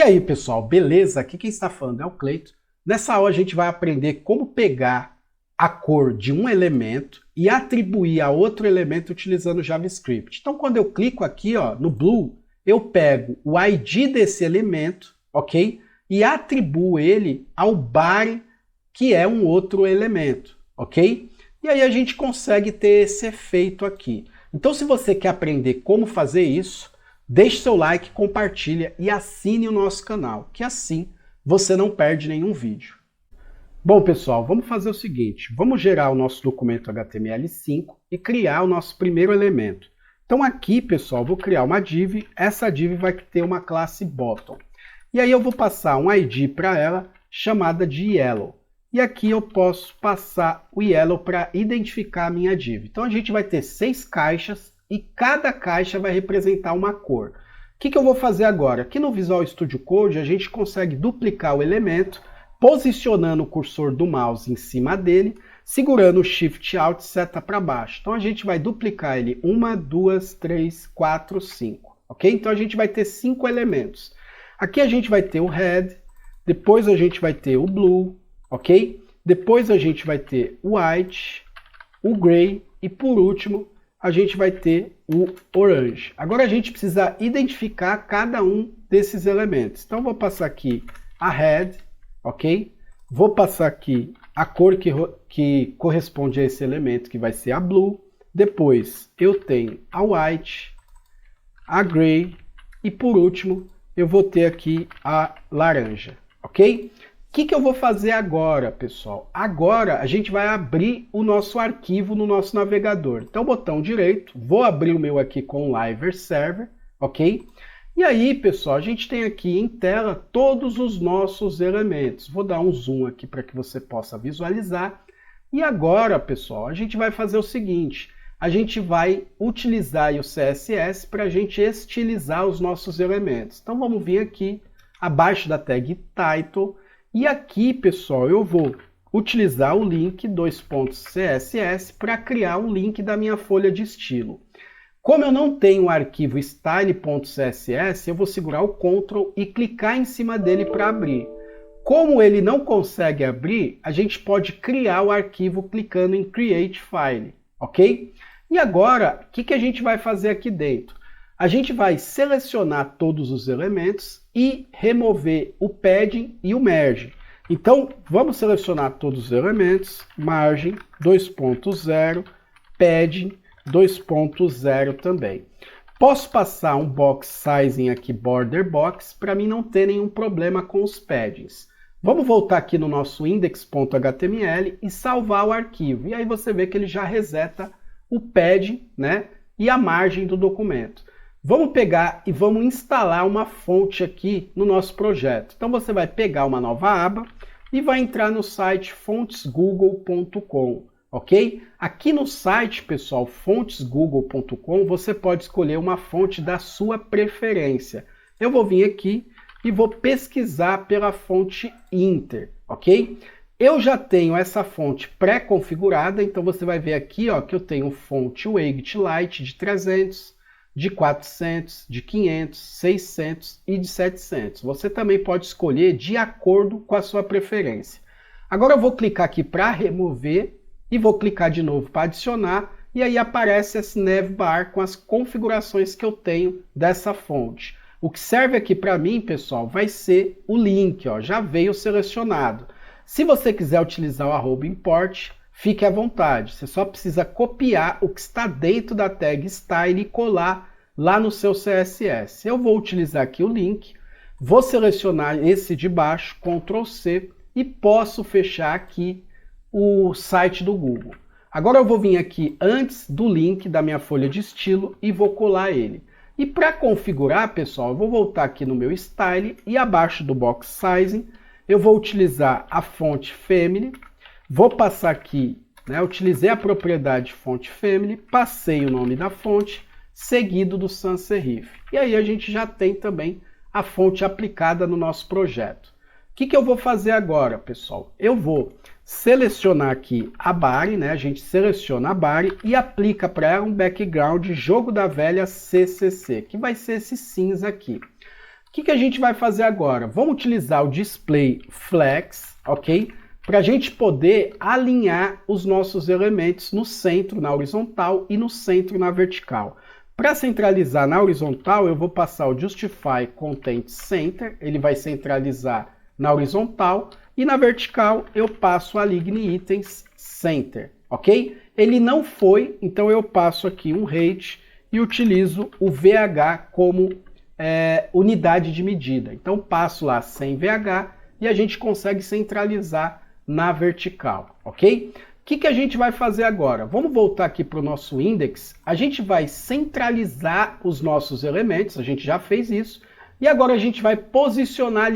E aí, pessoal, beleza? Aqui quem está falando é o Cleito. Nessa aula a gente vai aprender como pegar a cor de um elemento e atribuir a outro elemento utilizando JavaScript. Então, quando eu clico aqui, ó, no Blue, eu pego o ID desse elemento, ok? E atribuo ele ao body, que é um outro elemento, ok? E aí a gente consegue ter esse efeito aqui. Então, se você quer aprender como fazer isso, deixe seu like, compartilha e assine o nosso canal, que assim você não perde nenhum vídeo. Bom, pessoal, vamos fazer o seguinte. Vamos gerar o nosso documento HTML5 e criar o nosso primeiro elemento. Então aqui, pessoal, vou criar uma div. Essa div vai ter uma classe bottom. E aí eu vou passar um ID para ela chamada de yellow. E aqui eu posso passar o yellow para identificar a minha div. Então a gente vai ter 6 caixas e cada caixa vai representar uma cor. O que eu vou fazer agora? Aqui no Visual Studio Code a gente consegue duplicar o elemento, posicionando o cursor do mouse em cima dele, segurando o Shift Alt e seta para baixo. Então a gente vai duplicar ele 1, 2, 3, 4, 5. Ok? Então a gente vai ter 5 elementos. Aqui a gente vai ter o red, depois a gente vai ter o blue, ok? Depois a gente vai ter o white, o gray e por último a gente vai ter o orange. Agora a gente precisa identificar cada um desses elementos. Então vou passar aqui a red, ok? Vou passar aqui a cor que corresponde a esse elemento, que vai ser a blue. Depois eu tenho a white, a gray e por último eu vou ter aqui a laranja, ok? O que eu vou fazer agora, pessoal? Agora a gente vai abrir o nosso arquivo no nosso navegador. Então, botão direito, vou abrir o meu aqui com o Live Server, ok? E aí, pessoal, a gente tem aqui em tela todos os nossos elementos. Vou dar um zoom aqui para que você possa visualizar. E agora, pessoal, a gente vai fazer o seguinte. A gente vai utilizar o CSS para a gente estilizar os nossos elementos. Então, vamos vir aqui, abaixo da tag Title. E aqui, pessoal, eu vou utilizar o link .css para criar um link da minha folha de estilo. Como eu não tenho o arquivo style.css, eu vou segurar o Ctrl e clicar em cima dele para abrir. Como ele não consegue abrir, a gente pode criar o arquivo clicando em Create File, ok? E agora, o que a gente vai fazer aqui dentro? A gente vai selecionar todos os elementos e remover o padding e o merge. Então, vamos selecionar todos os elementos, margem 2.0, padding 2.0 também. Posso passar um box sizing aqui, border box, para mim não ter nenhum problema com os paddings. Vamos voltar aqui no nosso index.html e salvar o arquivo. E aí você vê que ele já reseta o padding, né, e a margem do documento. Vamos pegar e vamos instalar uma fonte aqui no nosso projeto. Então você vai pegar uma nova aba e vai entrar no site fontesgoogle.com, ok? Aqui no site, pessoal, fontesgoogle.com, você pode escolher uma fonte da sua preferência. Eu vou vir aqui e vou pesquisar pela fonte Inter, ok? Eu já tenho essa fonte pré-configurada, então você vai ver aqui, ó, que eu tenho fonte Waged Light de 300, de 400, de 500, 600 e de 700. Você também pode escolher de acordo com a sua preferência. Agora eu vou clicar aqui para remover e vou clicar de novo para adicionar e aí aparece esse navbar com as configurações que eu tenho dessa fonte. O que serve aqui para mim, pessoal, vai ser o link, ó, já veio selecionado. Se você quiser utilizar o @import, fique à vontade. Você só precisa copiar o que está dentro da tag style e colar lá no seu CSS. Eu vou utilizar aqui o link, vou selecionar esse de baixo, Ctrl C, e posso fechar aqui o site do Google. Agora eu vou vir aqui antes do link da minha folha de estilo e vou colar ele. E para configurar, pessoal, eu vou voltar aqui no meu Style e abaixo do Box Sizing, eu vou utilizar a fonte Family, vou passar aqui, né, utilizei a propriedade fonte Family, passei o nome da fonte, seguido do sans serif. E aí a gente já tem também a fonte aplicada no nosso projeto. O que eu vou fazer agora, pessoal? Eu vou selecionar aqui a body, né? A gente seleciona a body e aplica para ela um background jogo da velha CCC, que vai ser esse cinza aqui. O que a gente vai fazer agora? Vamos utilizar o display flex, ok? Para a gente poder alinhar os nossos elementos no centro, na horizontal, e no centro, na vertical. Para centralizar na horizontal, eu vou passar o Justify Content Center, ele vai centralizar na horizontal, e na vertical eu passo a Align Items Center, ok? Ele não foi, então eu passo aqui um height e utilizo o VH como unidade de medida. Então passo lá 100 VH e a gente consegue centralizar na vertical, ok? O que a gente vai fazer agora? Vamos voltar aqui para o nosso index, a gente vai centralizar os nossos elementos, a gente já fez isso, e agora a gente vai posicionar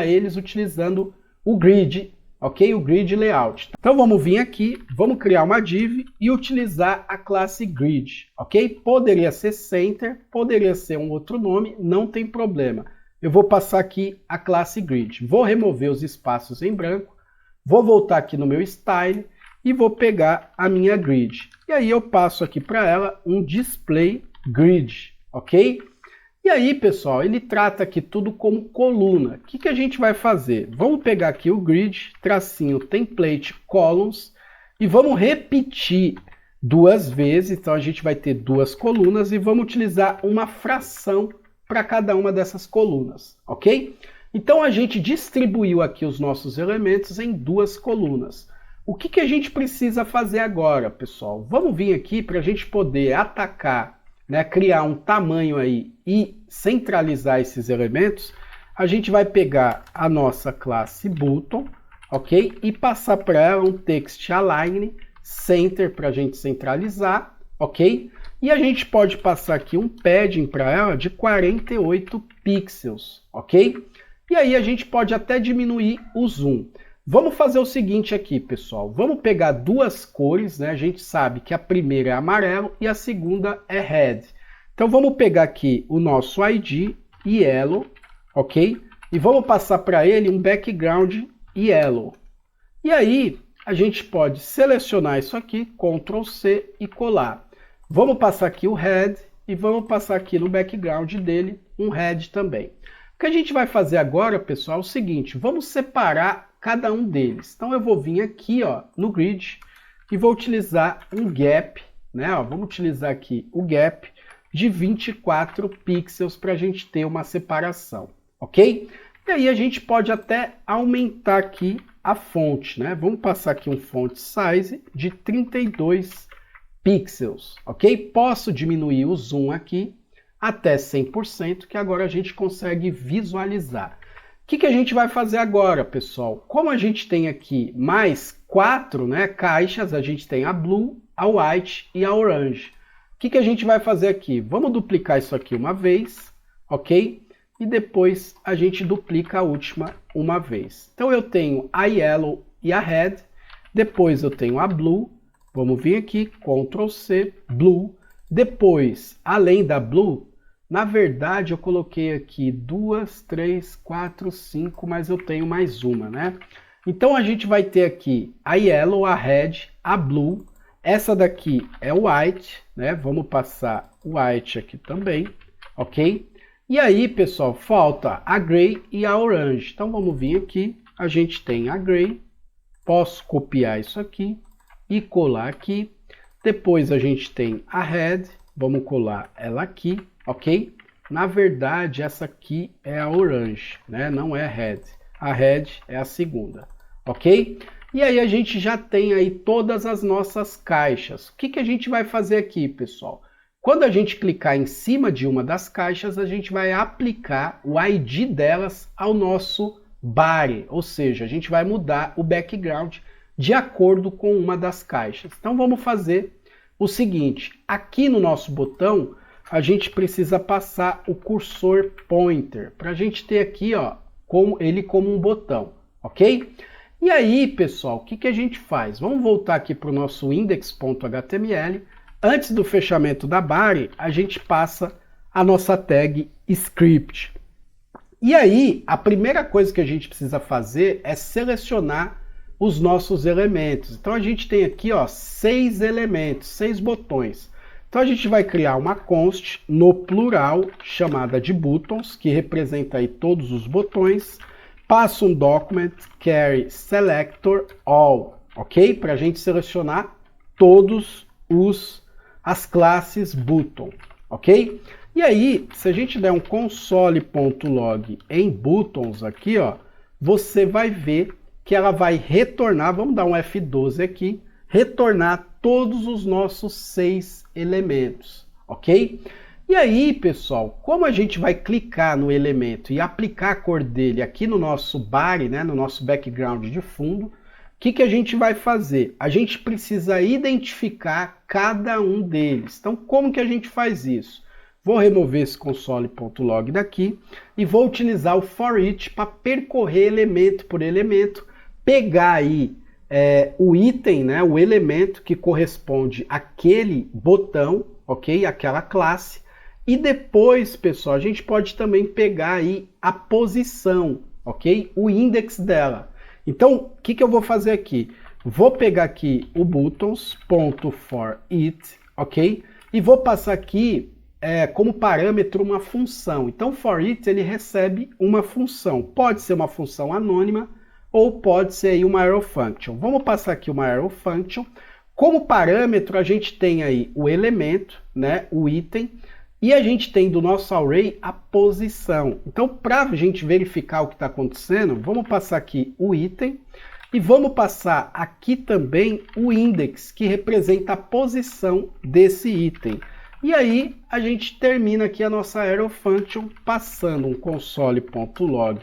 eles utilizando o grid, ok? O grid layout. Então vamos vir aqui, vamos criar uma div e utilizar a classe grid, ok? Poderia ser center, poderia ser um outro nome, não tem problema. Eu vou passar aqui a classe grid. Vou remover os espaços em branco, vou voltar aqui no meu style e vou pegar a minha grid. E aí eu passo aqui para ela um display grid, ok? E aí, pessoal, ele trata aqui tudo como coluna. O que a gente vai fazer? Vamos pegar aqui o grid, tracinho template columns, e vamos repetir duas vezes. Então a gente vai ter duas colunas e vamos utilizar uma fração para cada uma dessas colunas, ok? Então a gente distribuiu aqui os nossos elementos em duas colunas. O que a gente precisa fazer agora, pessoal? Vamos vir aqui para a gente poder atacar, né, criar um tamanho aí e centralizar esses elementos. A gente vai pegar a nossa classe button, ok? E passar para ela um text align center para a gente centralizar, ok? E a gente pode passar aqui um padding para ela de 48 pixels, ok? E aí a gente pode até diminuir o zoom. Vamos fazer o seguinte aqui, pessoal. Vamos pegar duas cores, né? A gente sabe que a primeira é amarelo e a segunda é red. Então vamos pegar aqui o nosso ID yellow, ok? E vamos passar para ele um background yellow. E aí a gente pode selecionar isso aqui, Ctrl C e colar. Vamos passar aqui o red e vamos passar aqui no background dele um red também. O que a gente vai fazer agora, pessoal, é o seguinte. Vamos separar cada um deles. Então eu vou vir aqui, ó, no grid e vou utilizar um gap, né? Ó, vamos utilizar aqui o gap de 24 pixels para a gente ter uma separação, ok? E aí a gente pode até aumentar aqui a fonte, né? Vamos passar aqui um font size de 32 pixels, ok? Posso diminuir o zoom aqui até 100%, que agora a gente consegue visualizar. O que a gente vai fazer agora, pessoal? Como a gente tem aqui mais 4, né, caixas, a gente tem a blue, a white e a orange. O que a gente vai fazer aqui? Vamos duplicar isso aqui uma vez, ok? E depois a gente duplica a última uma vez. Então eu tenho a yellow e a red, depois eu tenho a blue, vamos vir aqui, Ctrl C, blue. Depois, além da blue, na verdade eu coloquei aqui 2, 3, 4, 5, mas eu tenho mais uma, né? Então a gente vai ter aqui a yellow, a red, a blue. Essa daqui é o white, né? Vamos passar o white aqui também, ok? E aí, pessoal, falta a gray e a orange. Então vamos vir aqui, a gente tem a gray, posso copiar isso aqui e colar aqui. Depois a gente tem a red, vamos colar ela aqui, ok? Na verdade, essa aqui é a orange, né? Não é a red. A red é a segunda, ok? E aí a gente já tem aí todas as nossas caixas. O que a gente vai fazer aqui, pessoal? Quando a gente clicar em cima de uma das caixas, a gente vai aplicar o ID delas ao nosso body, ou seja, a gente vai mudar o background de acordo com uma das caixas. Então vamos fazer o seguinte, aqui no nosso botão, a gente precisa passar o cursor pointer, para a gente ter aqui, ó, ele como um botão, ok? E aí, pessoal, o que a gente faz? Vamos voltar aqui para o nosso index.html. Antes do fechamento da body, a gente passa a nossa tag script. E aí, a primeira coisa que a gente precisa fazer é selecionar os nossos elementos. Então a gente tem aqui, ó, 6 elementos, 6 botões. Então a gente vai criar uma const no plural chamada de buttons, que representa aí todos os botões. Passa um document carry selector all, ok? Para a gente selecionar todos as classes button, ok? E aí, se a gente der um console.log em buttons aqui, ó, você vai ver que ela vai retornar, vamos dar um F12 aqui, retornar todos os nossos 6 elementos, ok? E aí, pessoal, como a gente vai clicar no elemento e aplicar a cor dele aqui no nosso body, né, no nosso background de fundo, o que a gente vai fazer? A gente precisa identificar cada um deles. Então, como que a gente faz isso? Vou remover esse console.log daqui e vou utilizar o for-each para percorrer elemento por elemento, pegar aí o item, né, o elemento que corresponde àquele botão, ok? Aquela classe. E depois, pessoal, a gente pode também pegar aí a posição, ok? O index dela. Então, o que eu vou fazer aqui? Vou pegar aqui o buttons.forIt, ok? E vou passar aqui como parâmetro uma função. Então, forIt ele recebe uma função. Pode ser uma função anônima ou pode ser aí uma arrow function. Vamos passar aqui uma arrow function. Como parâmetro, a gente tem aí o elemento, né, o item, e a gente tem do nosso array a posição. Então, para a gente verificar o que está acontecendo, vamos passar aqui o item e vamos passar aqui também o index, que representa a posição desse item. E aí, a gente termina aqui a nossa arrow function passando um console.log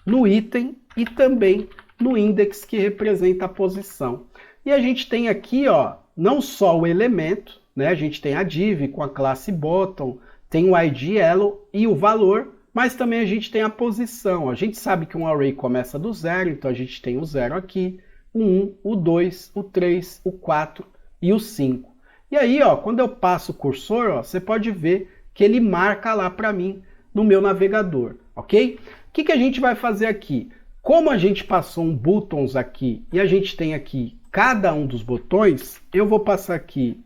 no item e também no index, que representa a posição. E a gente tem aqui, ó, não só o elemento, né? A gente tem a div com a classe bottom, tem o id yellow e o valor, mas também a gente tem a posição. A gente sabe que um array começa do 0, então a gente tem o 0 aqui, o 1, o 2, o 3, o 4 e o 5. E aí, ó, quando eu passo o cursor, ó, você pode ver que ele marca lá para mim no meu navegador, ok? O que a gente vai fazer aqui? Como a gente passou um buttons aqui e a gente tem aqui cada um dos botões, eu vou passar aqui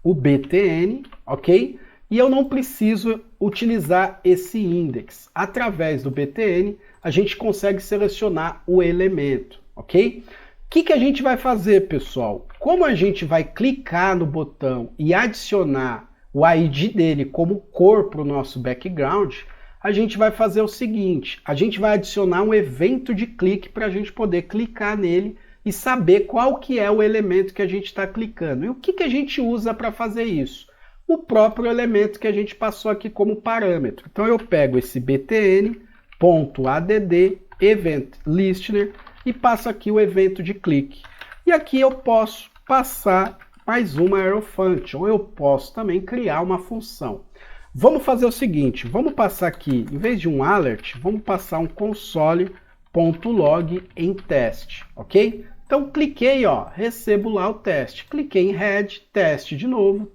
o btn, ok? E eu não preciso utilizar esse index. Através do btn, a gente consegue selecionar o elemento, ok? O que a gente vai fazer, pessoal? Como a gente vai clicar no botão e adicionar o ID dele como cor para o nosso background, a gente vai fazer o seguinte, a gente vai adicionar um evento de clique para a gente poder clicar nele e saber qual que é o elemento que a gente está clicando. E o que a gente usa para fazer isso? O próprio elemento que a gente passou aqui como parâmetro. Então eu pego esse btn.add event listener e passo aqui o evento de clique. E aqui eu posso passar mais uma arrow function, ou eu posso também criar uma função. Vamos fazer o seguinte, vamos passar aqui, em vez de um alert, vamos passar um console.log em teste, ok? Então cliquei, ó, recebo lá o teste. Cliquei em head, teste de novo,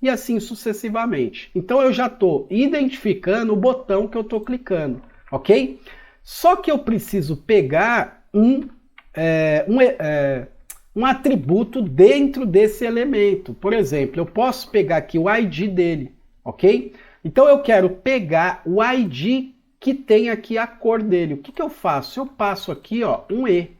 e assim sucessivamente. Então eu já estou identificando o botão que eu estou clicando, ok? Só que eu preciso pegar um atributo dentro desse elemento. Por exemplo, eu posso pegar aqui o ID dele, ok? Então eu quero pegar o ID que tem aqui a cor dele. O que eu faço? Eu passo aqui, ó, um E.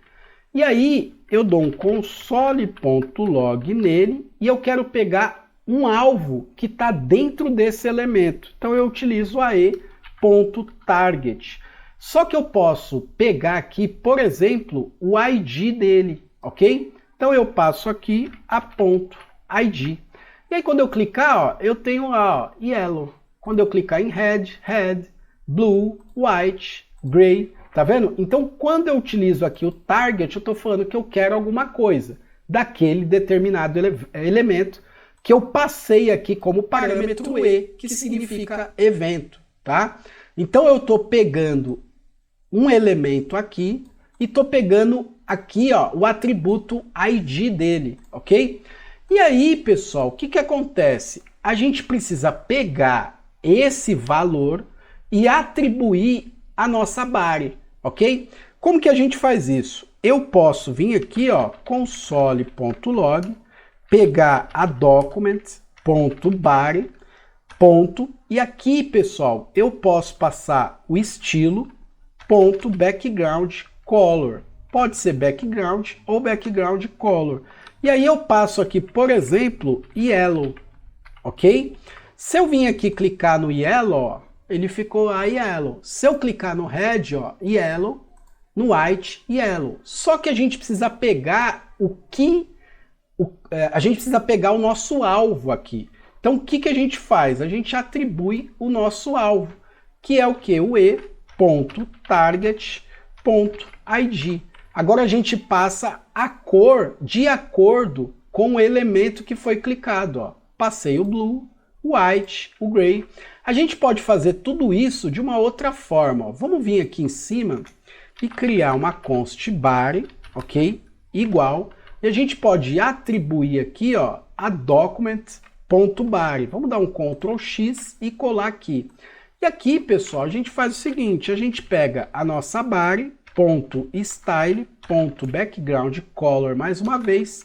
E aí eu dou um console.log nele e eu quero pegar um alvo que está dentro desse elemento. Então eu utilizo a e.target. Só que eu posso pegar aqui, por exemplo, o ID dele, ok? Então eu passo aqui a .id. E aí quando eu clicar, ó, eu tenho lá, ó, yellow. Quando eu clicar em red, blue, white, gray. Tá vendo? Então, quando eu utilizo aqui o target, eu estou falando que eu quero alguma coisa daquele determinado elemento que eu passei aqui como parâmetro E, que significa evento, tá? Então, eu estou pegando um elemento aqui e estou pegando aqui, ó, o atributo ID dele, ok? E aí, pessoal, o que acontece? A gente precisa pegar esse valor e atribuir a nossa body. Ok? Como que a gente faz isso? Eu posso vir aqui, ó, console.log, pegar a document, ponto body, ponto, e aqui, pessoal, eu posso passar o estilo, ponto background color. Pode ser background ou background color. E aí eu passo aqui, por exemplo, yellow, ok? Se eu vim aqui clicar no yellow, ó, ele ficou a yellow. Se eu clicar no red, ó, yellow, no white, yellow. Só que a gente precisa pegar a gente precisa pegar o nosso alvo aqui. Então o que a gente faz? A gente atribui o nosso alvo, que é o que? O e.target.id. Agora a gente passa a cor de acordo com o elemento que foi clicado. Ó. Passei o blue, o white, o gray. A gente pode fazer tudo isso de uma outra forma. Ó. Vamos vir aqui em cima e criar uma const body, ok? Igual. E a gente pode atribuir aqui, ó, a document.body. Vamos dar um Ctrl X e colar aqui. E aqui, pessoal, a gente faz o seguinte, a gente pega a nossa body.style.background.color mais uma vez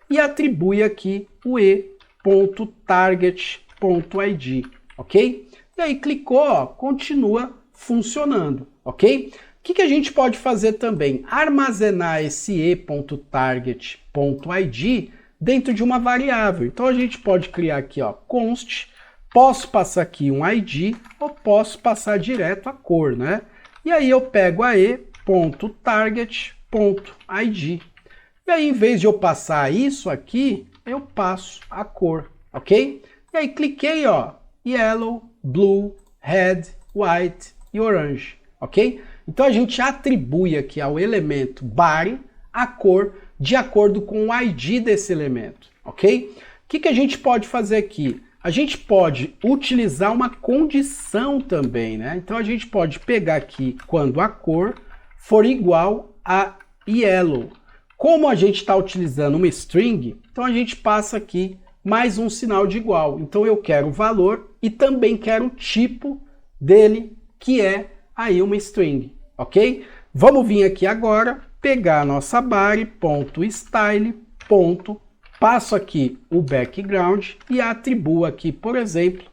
e atribui aqui o e.target.id, ok? E aí clicou, ó, continua funcionando, ok? O que a gente pode fazer também? Armazenar esse e.target.id dentro de uma variável. Então a gente pode criar aqui, ó, const, posso passar aqui um ID ou posso passar direto a cor, né? E aí eu pego a e.target.id. E aí, em vez de eu passar isso aqui, eu passo a cor, ok? E aí cliquei, ó, yellow, blue, red, white e orange, ok? Então a gente atribui aqui ao elemento body a cor de acordo com o ID desse elemento, ok? O que a gente pode fazer aqui? A gente pode utilizar uma condição também, né? Então a gente pode pegar aqui quando a cor for igual a yellow. Como a gente está utilizando uma string, então a gente passa aqui mais um sinal de igual. Então eu quero o valor e também quero o tipo dele, que é aí uma string, ok? Vamos vir aqui agora, pegar a nossa body.style. Passo aqui o background e atribuo aqui, por exemplo,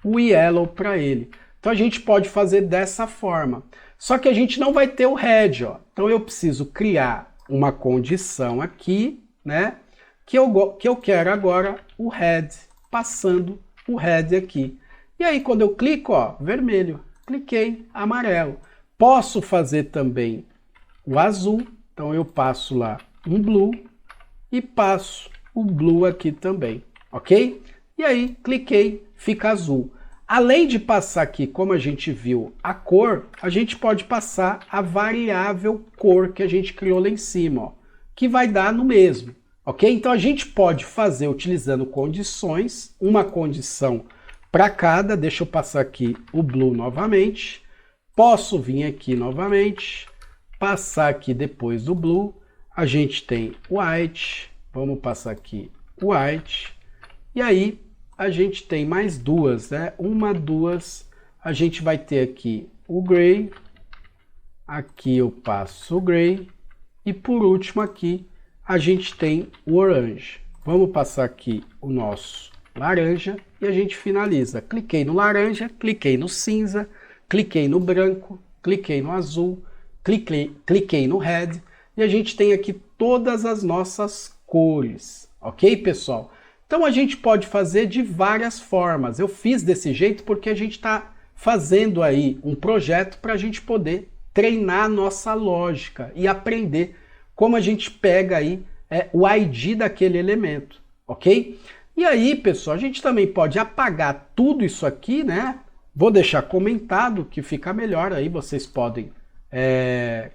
o yellow para ele. Então a gente pode fazer dessa forma. Só que a gente não vai ter o red, ó. Então eu preciso criar uma condição aqui, né? Que eu quero agora o red, passando o red aqui. E aí quando eu clico, ó, vermelho. Cliquei, amarelo. Posso fazer também o azul. Então eu passo lá um blue e passo o blue aqui também, ok? E aí, cliquei, fica azul. Além de passar aqui, como a gente viu, a cor, a gente pode passar a variável cor que a gente criou lá em cima, ó, que vai dar no mesmo, ok? Então a gente pode fazer utilizando condições, uma condição para cada. Deixa eu passar aqui o blue novamente. Posso vir aqui novamente, passar aqui depois do blue. A gente tem white. Vamos passar aqui o white. E aí a gente tem mais duas, né? Uma, duas. A gente vai ter aqui o gray. Aqui eu passo o gray. E por último aqui a gente tem o orange. Vamos passar aqui o nosso laranja e a gente finaliza. Cliquei no laranja, cliquei no cinza, cliquei no branco, cliquei no azul, cliquei no red. E a gente tem aqui todas as nossas cores, ok, pessoal? Então a gente pode fazer de várias formas. Eu fiz desse jeito porque a gente está fazendo aí um projeto para a gente poder treinar a nossa lógica e aprender como a gente pega aí o ID daquele elemento, ok? E aí, pessoal, a gente também pode apagar tudo isso aqui, né? Vou deixar comentado que fica melhor, aí vocês podem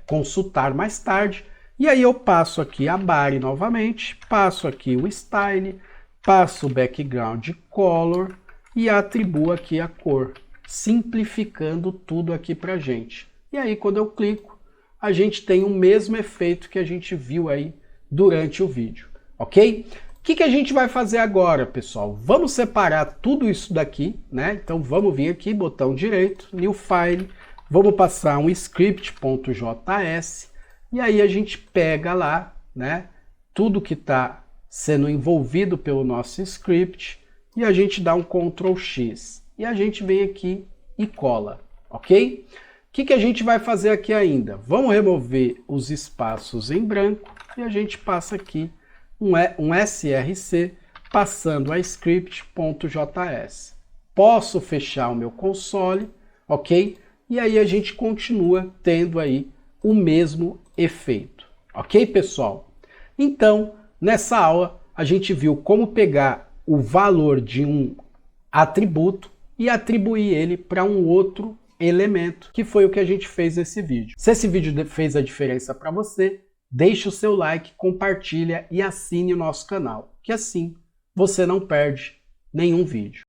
consultar mais tarde. E aí eu passo aqui a body novamente, passo aqui o style, passo o background color e atribuo aqui a cor, simplificando tudo aqui pra gente. E aí quando eu clico, a gente tem o mesmo efeito que a gente viu aí durante o vídeo, ok? O que a gente vai fazer agora, pessoal? Vamos separar tudo isso daqui, né? Então vamos vir aqui, botão direito, New File, vamos passar um script.js. E aí a gente pega lá, né, tudo que está sendo envolvido pelo nosso script e a gente dá um Ctrl X. E a gente vem aqui e cola, ok? O que a gente vai fazer aqui ainda? Vamos remover os espaços em branco e a gente passa aqui um src passando a script.js. Posso fechar o meu console, ok? E aí a gente continua tendo aí o mesmo efeito, ok, pessoal? Então, nessa aula, a gente viu como pegar o valor de um atributo e atribuir ele para um outro elemento, que foi o que a gente fez nesse vídeo. Se esse vídeo fez a diferença para você, deixe o seu like, compartilha e assine o nosso canal, que assim você não perde nenhum vídeo.